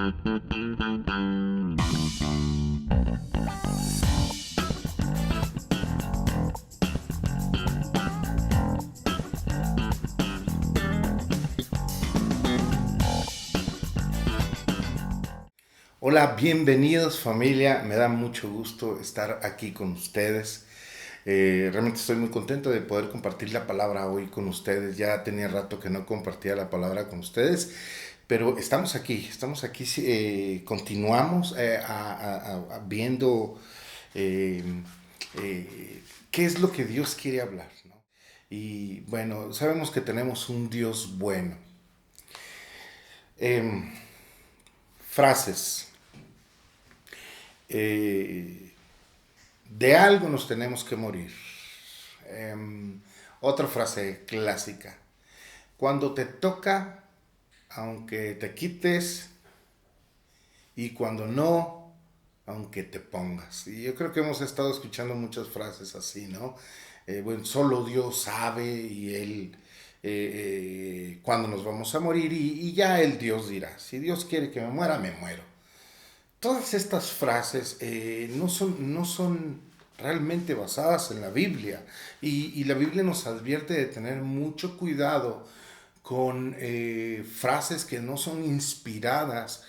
Hola, bienvenidos familia, me da mucho gusto estar aquí con ustedes. Realmente estoy muy contento de poder compartir la palabra hoy con ustedes. Ya tenía rato que no compartía la palabra con ustedes, pero estamos aquí, sí, continuamos viendo eh, qué es lo que Dios quiere hablar, ¿no? Y bueno, sabemos que tenemos un Dios bueno. Em, Frases. Eh, De algo nos tenemos que morir. Otra frase clásica. Cuando te toca, aunque te quites, y cuando no, aunque te pongas. Y yo creo que hemos estado escuchando muchas frases así, ¿no? Bueno, solo Dios sabe y Él cuándo nos vamos a morir y ya el Dios dirá. Si Dios quiere que me muera, me muero. Todas estas frases no son realmente basadas en la Biblia y la Biblia nos advierte de tener mucho cuidado con frases que no son inspiradas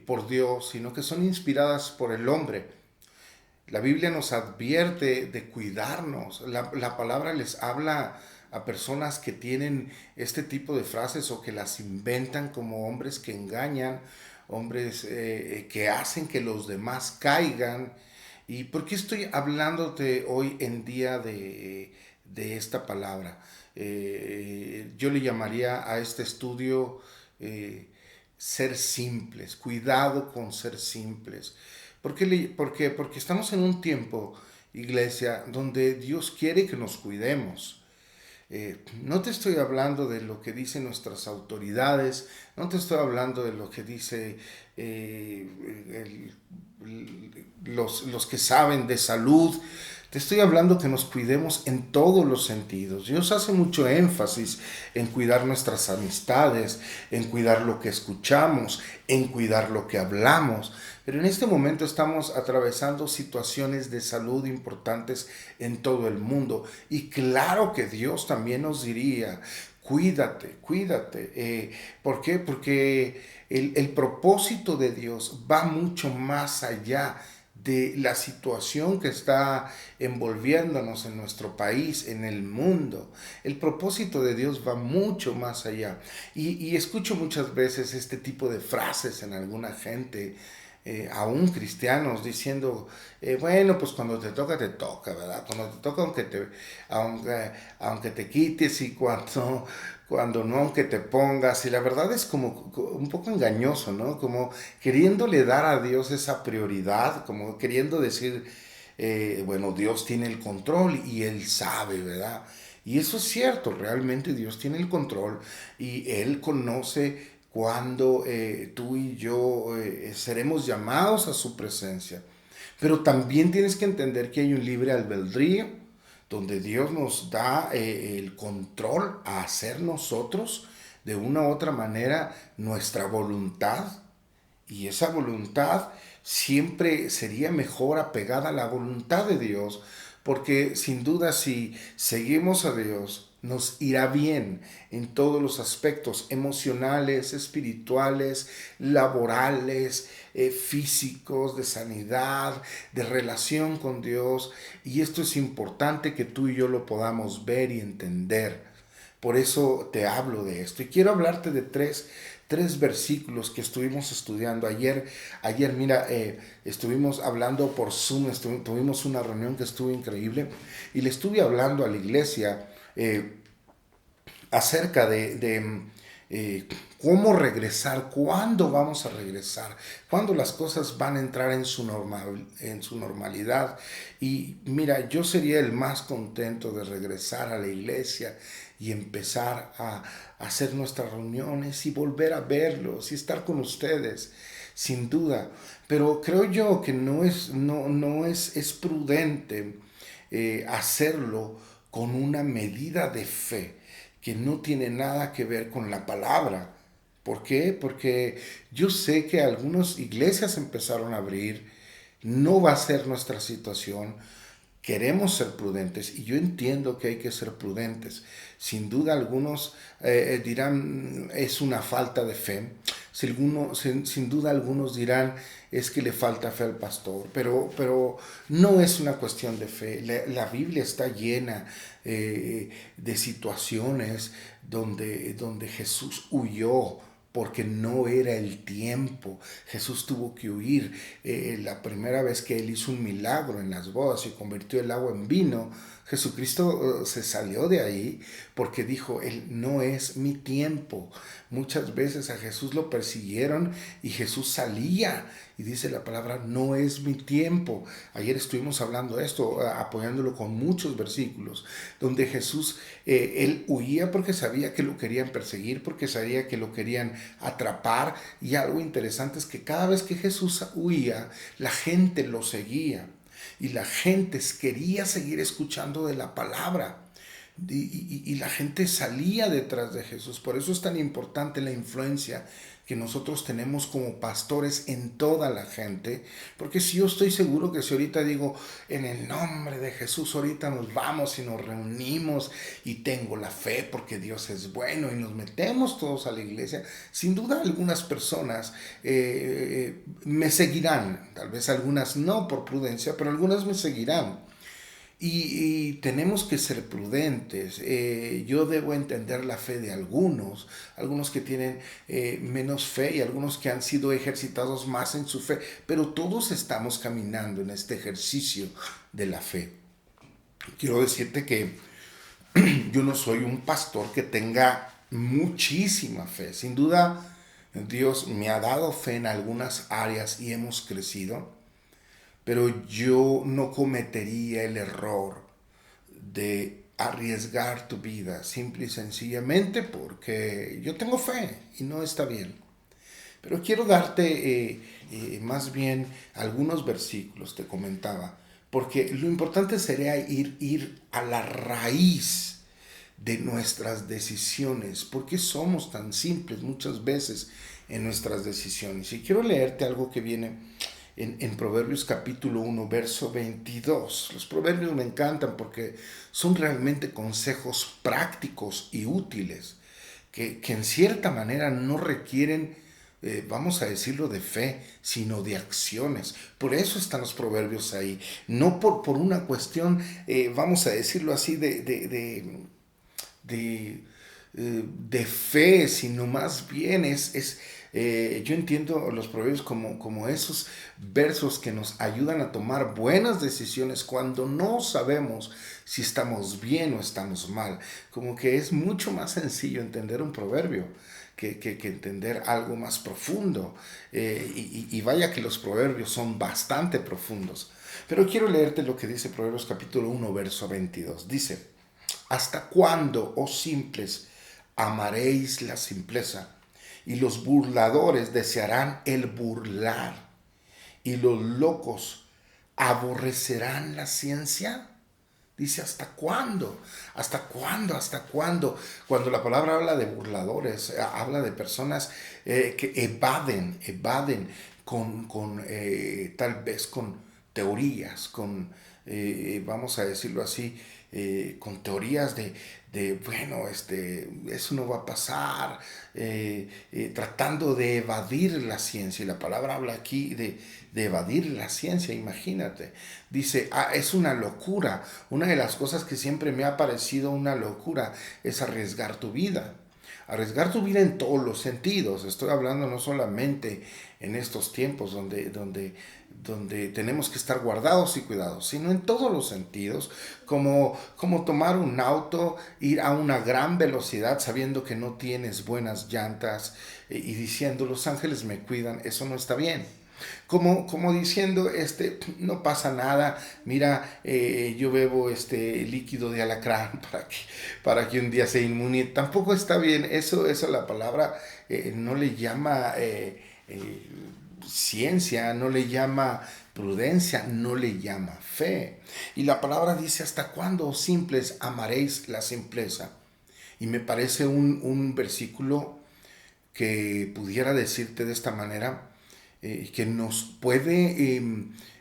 por Dios, sino que son inspiradas por el hombre. La Biblia nos advierte de cuidarnos. La palabra les habla a personas que tienen este tipo de frases o que las inventan como hombres que engañan, hombres que hacen que los demás caigan. ¿Y por qué estoy hablándote hoy en día de esta palabra? Yo le llamaría a este estudio ser simples, cuidado con ser simples. Porque estamos en un tiempo, iglesia, donde Dios quiere que nos cuidemos. No te estoy hablando de lo que dicen nuestras autoridades, no te estoy hablando de lo que dice los que saben de salud. Te estoy hablando que nos cuidemos en todos los sentidos. Dios hace mucho énfasis en cuidar nuestras amistades, en cuidar lo que escuchamos, en cuidar lo que hablamos. Pero en este momento estamos atravesando situaciones de salud importantes en todo el mundo. Y claro que Dios también nos diría, cuídate, cuídate. ¿Por qué? Porque el propósito de Dios va mucho más allá de la situación que está envolviéndonos en nuestro país, en el mundo. El propósito de Dios va mucho más allá. Y escucho muchas veces este tipo de frases en alguna gente, aún cristianos, diciendo, bueno, pues cuando te toca, ¿verdad? Cuando te toca, aunque te quites y cuando no, aunque te pongas. Y la verdad es como un poco engañoso, ¿no? Como queriéndole dar a Dios esa prioridad, como queriendo decir, bueno, Dios tiene el control y Él sabe, ¿verdad? Y eso es cierto, realmente Dios tiene el control y Él conoce cuando tú y yo seremos llamados a su presencia. Pero también tienes que entender que hay un libre albedrío donde Dios nos da el control a hacer nosotros de una u otra manera nuestra voluntad, y esa voluntad siempre sería mejor apegada a la voluntad de Dios, porque sin duda si seguimos a Dios, nos irá bien en todos los aspectos emocionales, espirituales, laborales, físicos, de sanidad, de relación con Dios. Y esto es importante que tú y yo lo podamos ver y entender. Por eso te hablo de esto. Y quiero hablarte de tres versículos que estuvimos estudiando ayer mira, estuvimos hablando por Zoom, tuvimos una reunión que estuvo increíble y le estuve hablando a la iglesia acerca de cómo regresar, cuándo vamos a regresar, cuándo las cosas van a entrar en su normalidad. Y mira, yo sería el más contento de regresar a la iglesia y empezar a hacer nuestras reuniones y volver a verlos y estar con ustedes, sin duda. Pero creo yo que no es prudente hacerlo con una medida de fe que no tiene nada que ver con la palabra, ¿Por qué? Porque yo sé que algunas iglesias empezaron a abrir, no va a ser nuestra situación. Queremos ser prudentes y yo entiendo que hay que ser prudentes. Sin duda algunos dirán es una falta de fe. Sin duda algunos dirán es que le falta fe al pastor, pero no es una cuestión de fe. La Biblia está llena de situaciones donde Jesús huyó porque no era el tiempo. Jesús tuvo que huir. La primera vez que él hizo un milagro en las bodas y convirtió el agua en vino, Jesucristo se salió de ahí porque dijo, él no es mi tiempo. Muchas veces a Jesús lo persiguieron y Jesús salía y dice la palabra, no es mi tiempo. Ayer estuvimos hablando de esto, apoyándolo con muchos versículos, donde Jesús, él huía porque sabía que lo querían perseguir, porque sabía que lo querían atrapar. Y algo interesante es que cada vez que Jesús huía, la gente lo seguía y la gente quería seguir escuchando de la palabra. Y la gente salía detrás de Jesús. Por eso es tan importante la influencia que nosotros tenemos como pastores en toda la gente, porque si yo estoy seguro que si ahorita digo en el nombre de Jesús, ahorita nos vamos y nos reunimos y tengo la fe porque Dios es bueno y nos metemos todos a la iglesia, sin duda algunas personas me seguirán, tal vez algunas no por prudencia, pero algunas me seguirán. Y tenemos que ser prudentes. Yo debo entender la fe de algunos que tienen menos fe y algunos que han sido ejercitados más en su fe, pero todos estamos caminando en este ejercicio de la fe. Quiero decirte que yo no soy un pastor que tenga muchísima fe. Sin duda, Dios me ha dado fe en algunas áreas y hemos crecido, pero yo no cometería el error de arriesgar tu vida simple y sencillamente porque yo tengo fe y no está bien. Pero quiero darte más bien algunos versículos, te comentaba, porque lo importante sería ir a la raíz de nuestras decisiones. ¿Por qué somos tan simples muchas veces en nuestras decisiones? Y quiero leerte algo que viene en Proverbios capítulo 1, verso 22. Los proverbios me encantan porque son realmente consejos prácticos y útiles que en cierta manera no requieren, vamos a decirlo, de fe, sino de acciones. Por eso están los proverbios ahí. No por una cuestión, vamos a decirlo así, de, de fe, sino más bien yo entiendo los proverbios como esos versos que nos ayudan a tomar buenas decisiones cuando no sabemos si estamos bien o estamos mal. Como que es mucho más sencillo entender un proverbio que entender algo más profundo. Y vaya que los proverbios son bastante profundos. Pero quiero leerte lo que dice Proverbios capítulo 1, verso 22. Dice, ¿hasta cuándo, oh simples, amaréis la simpleza? Y los burladores desearán el burlar. Y los locos aborrecerán la ciencia. Dice, ¿hasta cuándo? ¿Hasta cuándo? ¿Hasta cuándo? Cuando la palabra habla de burladores, habla de personas que evaden tal vez con teorías, vamos a decirlo así, con teorías bueno, eso no va a pasar, tratando de evadir la ciencia. Y la palabra habla aquí de evadir la ciencia, imagínate. Dice, es una locura. Una de las cosas que siempre me ha parecido una locura es arriesgar tu vida. Arriesgar tu vida en todos los sentidos. Estoy hablando no solamente en estos tiempos donde tenemos que estar guardados y cuidados, sino en todos los sentidos, como tomar un auto, ir a una gran velocidad sabiendo que no tienes buenas llantas y diciendo, los ángeles me cuidan. Eso no está bien. Como diciendo, no pasa nada, mira, yo bebo este líquido de alacrán para que un día se inmune. Tampoco está bien, eso la palabra no le llama ciencia, no le llama prudencia, no le llama fe. Y la palabra dice, ¿hasta cuándo, simples, amaréis la simpleza? Y me parece un versículo que pudiera decirte de esta manera, que nos puede,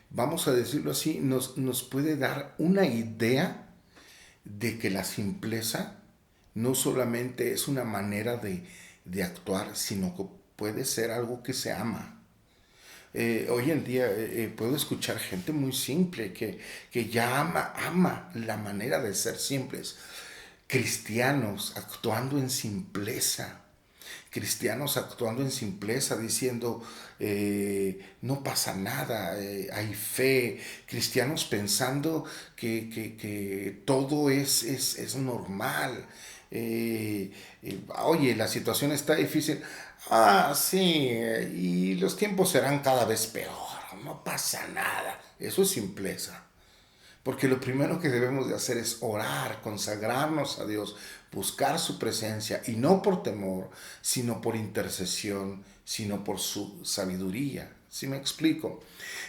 vamos a decirlo así, nos puede dar una idea de que la simpleza no solamente es una manera de actuar, sino que puede ser algo que se ama. Hoy en día puedo escuchar gente muy simple que ya ama la manera de ser simples. Cristianos actuando en simpleza. Cristianos actuando en simpleza, diciendo, no pasa nada, hay fe. Cristianos pensando que todo es normal. Oye, la situación está difícil. Ah, sí, y los tiempos serán cada vez peor. No pasa nada. Eso es simpleza. Porque lo primero que debemos de hacer es orar, consagrarnos a Dios, buscar su presencia, y no por temor, sino por intercesión, sino por su sabiduría. ¿Sí me explico?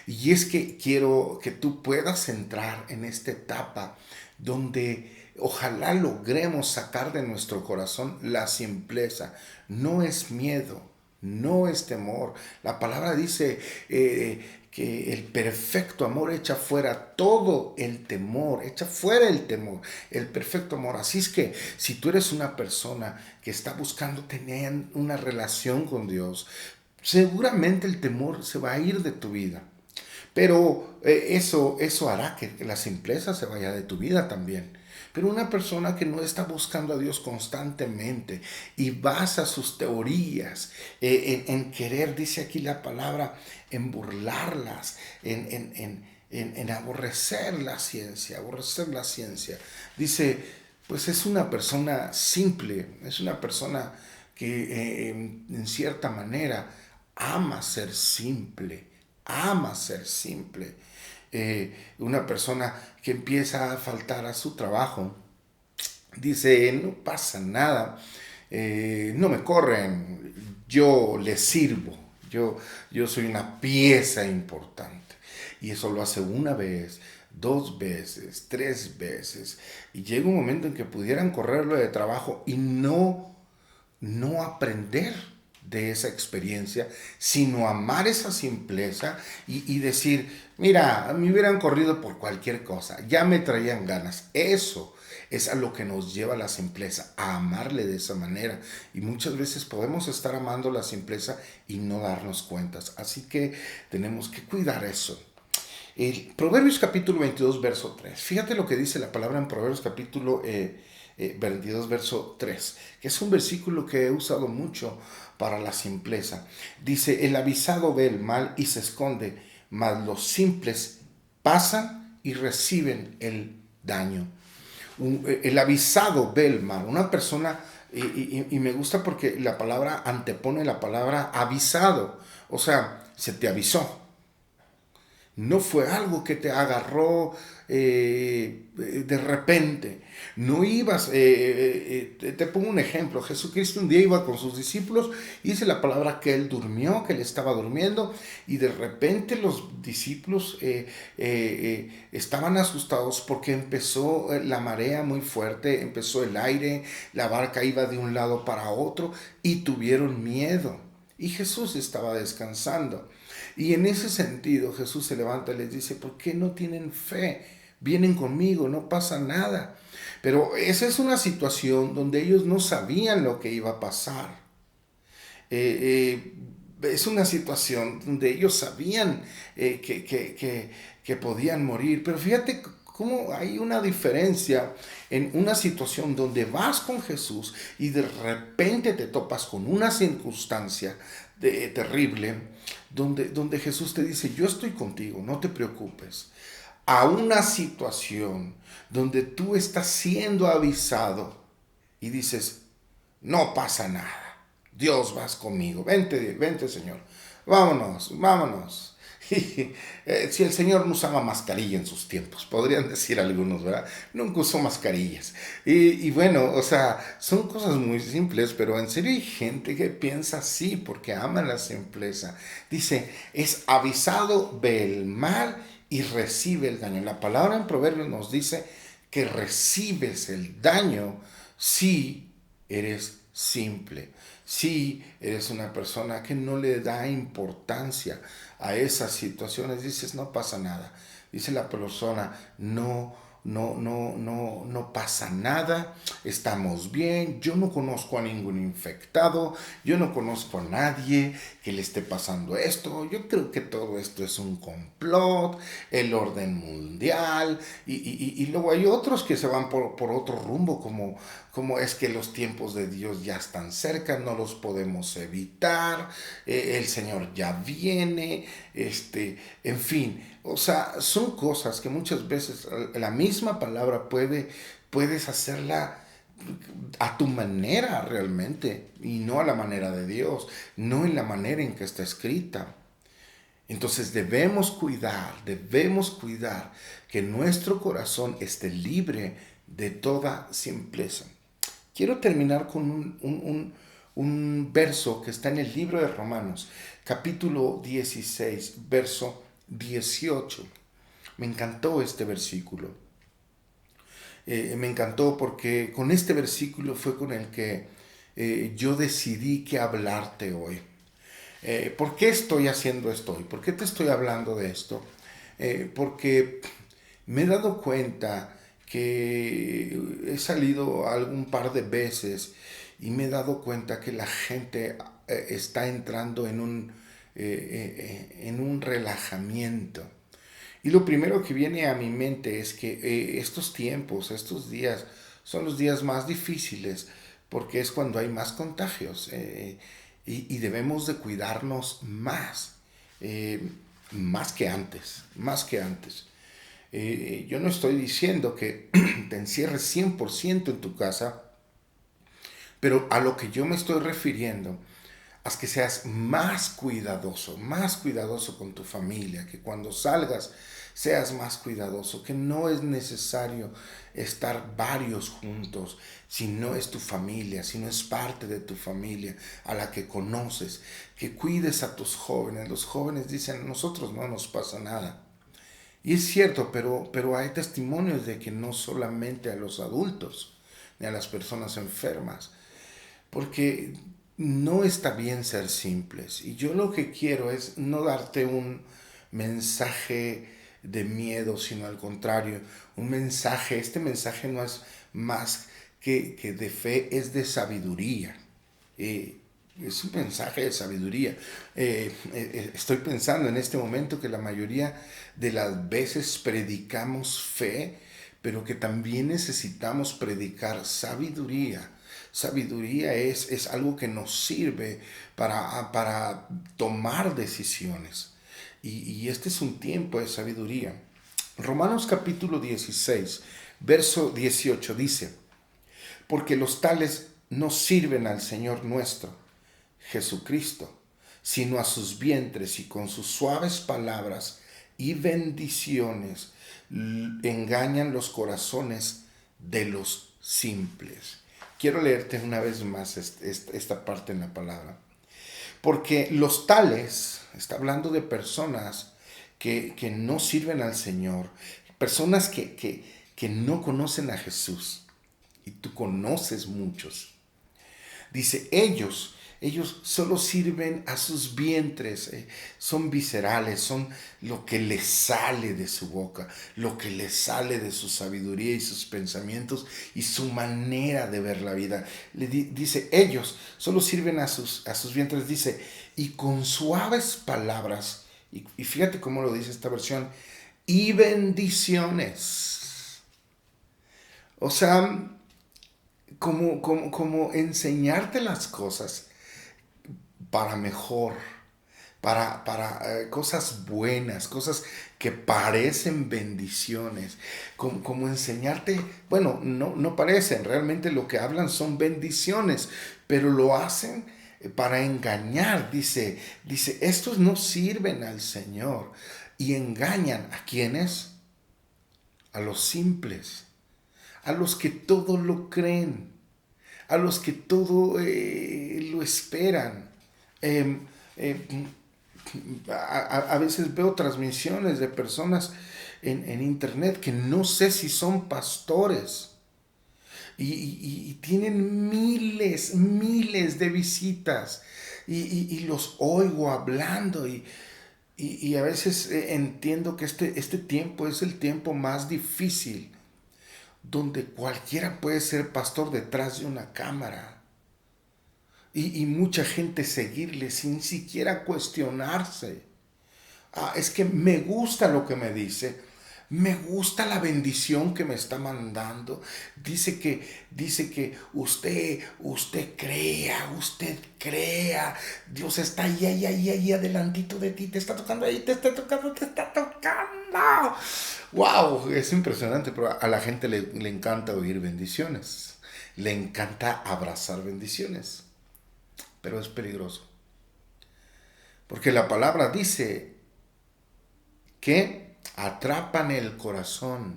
Y es que quiero que tú puedas entrar en esta etapa donde ojalá logremos sacar de nuestro corazón la simpleza. No es miedo, no es temor. La palabra dice que el perfecto amor echa fuera todo el temor, echa fuera el temor, el perfecto amor. Así es que si tú eres una persona que está buscando tener una relación con Dios, seguramente el temor se va a ir de tu vida. Pero eso hará que la simpleza se vaya de tu vida también. Pero una persona que no está buscando a Dios constantemente y basa sus teorías en querer, dice aquí la palabra, en burlarlas, en aborrecer la ciencia, aborrecer la ciencia. Dice, pues es una persona simple, es una persona que en cierta manera ama ser simple, ama ser simple. Una persona que empieza a faltar a su trabajo, dice, no pasa nada, no me corren, yo les sirvo, yo soy una pieza importante. Y eso lo hace una vez, dos veces, tres veces. Y llega un momento en que pudieran correrlo de trabajo y no aprender de esa experiencia, sino amar esa simpleza y decir, mira, me hubieran corrido por cualquier cosa, ya me traían ganas. Eso es a lo que nos lleva la simpleza, a amarle de esa manera. Y muchas veces podemos estar amando la simpleza y no darnos cuentas. Así que tenemos que cuidar eso. El Proverbios capítulo 22, verso 3. Fíjate lo que dice la palabra en Proverbios capítulo 22, verso 3, que es un versículo que he usado mucho para la simpleza. Dice, el avisado ve el mal y se esconde, mas los simples pasan y reciben el daño. El avisado ve el mal. Una persona, y me gusta porque la palabra antepone la palabra avisado. O sea, se te avisó. No fue algo que te agarró de repente. No ibas, te pongo un ejemplo. Jesucristo un día iba con sus discípulos y dice la palabra que él durmió, que él estaba durmiendo y de repente los discípulos estaban asustados porque empezó la marea muy fuerte, empezó el aire, la barca iba de un lado para otro y tuvieron miedo. Y Jesús estaba descansando. Y en ese sentido Jesús se levanta y les dice, ¿por qué no tienen fe? Vienen conmigo, no pasa nada. Pero esa es una situación donde ellos no sabían lo que iba a pasar. Es una situación donde ellos sabían que podían morir. Pero fíjate cómo hay una diferencia en una situación donde vas con Jesús y de repente te topas con una circunstancia terrible, donde Jesús te dice, yo estoy contigo, no te preocupes. A una situación donde tú estás siendo avisado y dices, no pasa nada. Dios vas conmigo, vente Señor, vámonos. Y, si el Señor no usaba mascarilla en sus tiempos, podrían decir algunos, ¿verdad? Nunca usó mascarillas. Y bueno, o sea, son cosas muy simples, pero en serio hay gente que piensa así porque ama la simpleza. Dice, es avisado, ve el mal y recibe el daño. La palabra en Proverbios nos dice que recibes el daño si eres simple. Si eres una persona que no le da importancia a esas situaciones, dices, no pasa nada. Dice la persona, no pasa nada, estamos bien, yo no conozco a ningún infectado, yo no conozco a nadie que le esté pasando esto, yo creo que todo esto es un complot, el orden mundial, y luego hay otros que se van por otro rumbo, como es que los tiempos de Dios ya están cerca, no los podemos evitar, el Señor ya viene, en fin, o sea, son cosas que muchas veces la misma palabra puedes hacerla a tu manera realmente y no a la manera de Dios, no en la manera en que está escrita. Entonces debemos cuidar que nuestro corazón esté libre de toda simpleza. Quiero terminar con un verso que está en el libro de Romanos, capítulo 16, verso 18. Me encantó este versículo. Me encantó porque con este versículo fue con el que yo decidí que hablarte hoy. ¿Por qué estoy haciendo esto hoy? ¿Por qué te estoy hablando de esto? Porque me he dado cuenta que he salido algún par de veces y me he dado cuenta que la gente está entrando en un relajamiento. Y lo primero que viene a mi mente es que estos tiempos, estos días, son los días más difíciles porque es cuando hay más contagios y debemos de cuidarnos más, eh, más que antes, más que antes. Yo no estoy diciendo que te encierres 100% en tu casa, pero a lo que yo me estoy refiriendo haz que seas más cuidadoso con tu familia, que cuando salgas seas más cuidadoso, que no es necesario estar varios juntos, si no es tu familia, si no es parte de tu familia a la que conoces, que cuides a tus jóvenes. Los jóvenes dicen, a nosotros no nos pasa nada. Y es cierto, pero hay testimonios de que no solamente a los adultos, ni a las personas enfermas, porque no está bien ser simples. Y yo lo que quiero es no darte un mensaje de miedo, sino al contrario, este mensaje no es más que de fe, es de sabiduría. Eh, es un mensaje de sabiduría. Estoy pensando en este momento que la mayoría de las veces predicamos fe, pero que también necesitamos predicar sabiduría. Sabiduría es algo que nos sirve para tomar decisiones. Y este es un tiempo de sabiduría. Romanos capítulo 16, verso 18 dice, porque los tales no sirven al Señor nuestro, Jesucristo, sino a sus vientres y con sus suaves palabras y bendiciones engañan los corazones de los simples. Quiero leerte una vez más esta parte en la palabra. Porque los tales, está hablando de personas que no sirven al Señor, personas que no conocen a Jesús. Y tú conoces muchos. Dice, ellos solo sirven a sus vientres, son viscerales, son lo que les sale de su boca, lo que les sale de su sabiduría y sus pensamientos y su manera de ver la vida. Dice, ellos solo sirven a sus vientres, dice, y con suaves palabras, y fíjate cómo lo dice esta versión, y bendiciones. O sea, como enseñarte las cosas para mejor, para cosas buenas, cosas que parecen bendiciones, como enseñarte, bueno, no parecen, realmente lo que hablan son bendiciones, pero lo hacen para engañar, dice, estos no sirven al Señor y engañan a quienes, a los simples, a los que todo lo creen, a los que todo lo esperan. Eh, eh, a veces veo transmisiones de personas en internet que no sé si son pastores y tienen miles de visitas y los oigo hablando y a veces entiendo que este tiempo es el tiempo más difícil donde cualquiera puede ser pastor detrás de una cámara y mucha gente seguirle sin siquiera cuestionarse. Es que me gusta lo que me dice, me gusta la bendición que me está mandando. Dice que usted crea. Dios está ahí, adelantito de ti, te está tocando ahí, te está tocando, te está tocando. Wow, es impresionante, pero a la gente le encanta oír bendiciones, le encanta abrazar bendiciones, pero es peligroso, porque la palabra dice que atrapan el corazón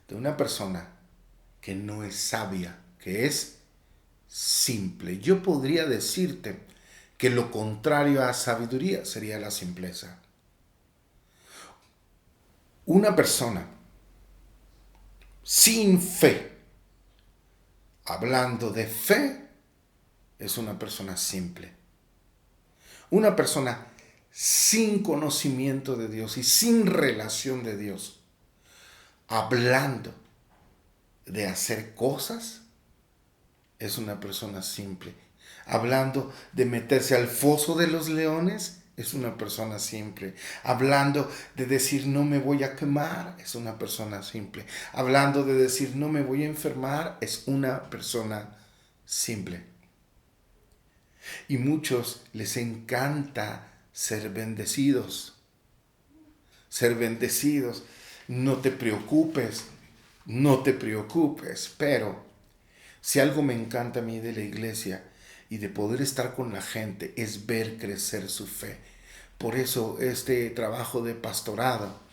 de una persona que no es sabia, que es simple. Yo podría decirte que lo contrario a sabiduría sería la simpleza. Una persona sin fe, hablando de fe, es una persona simple. Una persona sin conocimiento de Dios y sin relación de Dios, hablando de hacer cosas, es una persona simple. Hablando de meterse al foso de los leones, es una persona simple. Hablando de decir no me voy a quemar, es una persona simple. Hablando de decir no me voy a enfermar, es una persona simple. Y muchos les encanta ser bendecidos. Ser bendecidos. No te preocupes, no te preocupes, pero si algo me encanta a mí de la iglesia y de poder estar con la gente es ver crecer su fe. Por eso este trabajo de pastorado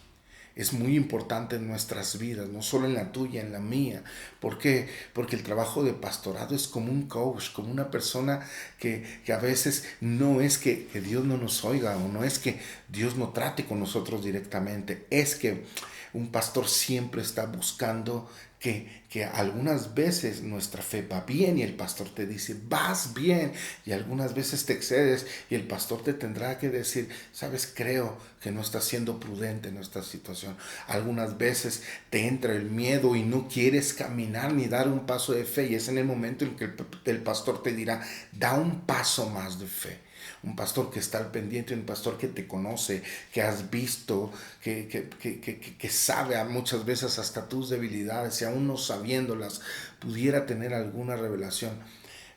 es muy importante en nuestras vidas, no solo en la tuya, en la mía. ¿Por qué? Porque el trabajo de pastorado es como un coach, como una persona que a veces no es que Dios no nos oiga o no es que Dios no trate con nosotros directamente, es que un pastor siempre está buscando que algunas veces nuestra fe va bien y el pastor te dice, vas bien, y algunas veces te excedes y el pastor te tendrá que decir, sabes, creo que no estás siendo prudente en esta situación. Algunas veces te entra el miedo y no quieres caminar ni dar un paso de fe y es en el momento en que el pastor te dirá, da un paso más de fe. Un pastor que está al pendiente, un pastor que te conoce, que has visto, que sabe muchas veces hasta tus debilidades y aún no sabiéndolas pudiera tener alguna revelación.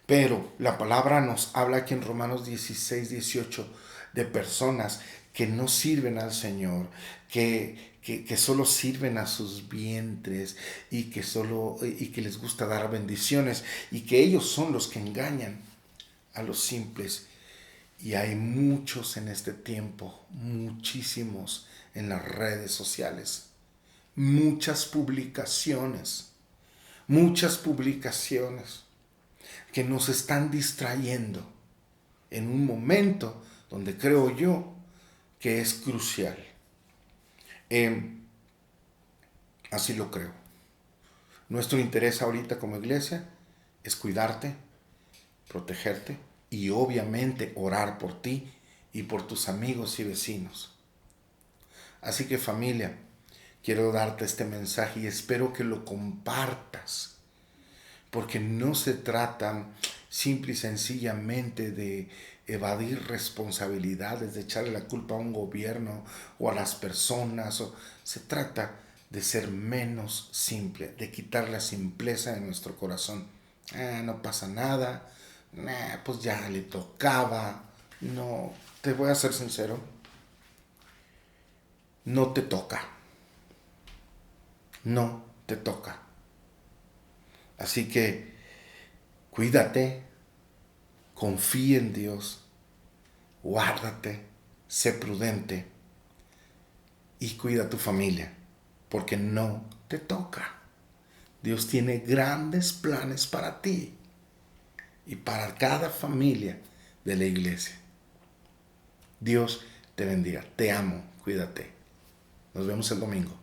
Pero la palabra nos habla aquí en Romanos 16, 18 de personas que no sirven al Señor, que solo sirven a sus vientres y que les gusta dar bendiciones y que ellos son los que engañan a los simples. Y hay muchos en este tiempo, muchísimos en las redes sociales, muchas publicaciones que nos están distrayendo en un momento donde creo yo que es crucial. Así lo creo. Nuestro interés ahorita como iglesia es cuidarte, protegerte y obviamente orar por ti y por tus amigos y vecinos. Así que familia, quiero darte este mensaje y espero que lo compartas, porque no se trata simple y sencillamente de evadir responsabilidades, de echarle la culpa a un gobierno o a las personas. Se trata de ser menos simple, de quitar la simpleza de nuestro corazón. No pasa nada, pues ya le tocaba. No, te voy a ser sincero, no te toca. No te toca. Así que cuídate, confía en Dios, guárdate, sé prudente y cuida a tu familia, porque no te toca. Dios tiene grandes planes para ti y para cada familia de la iglesia. Dios te bendiga. Te amo. Cuídate. Nos vemos el domingo.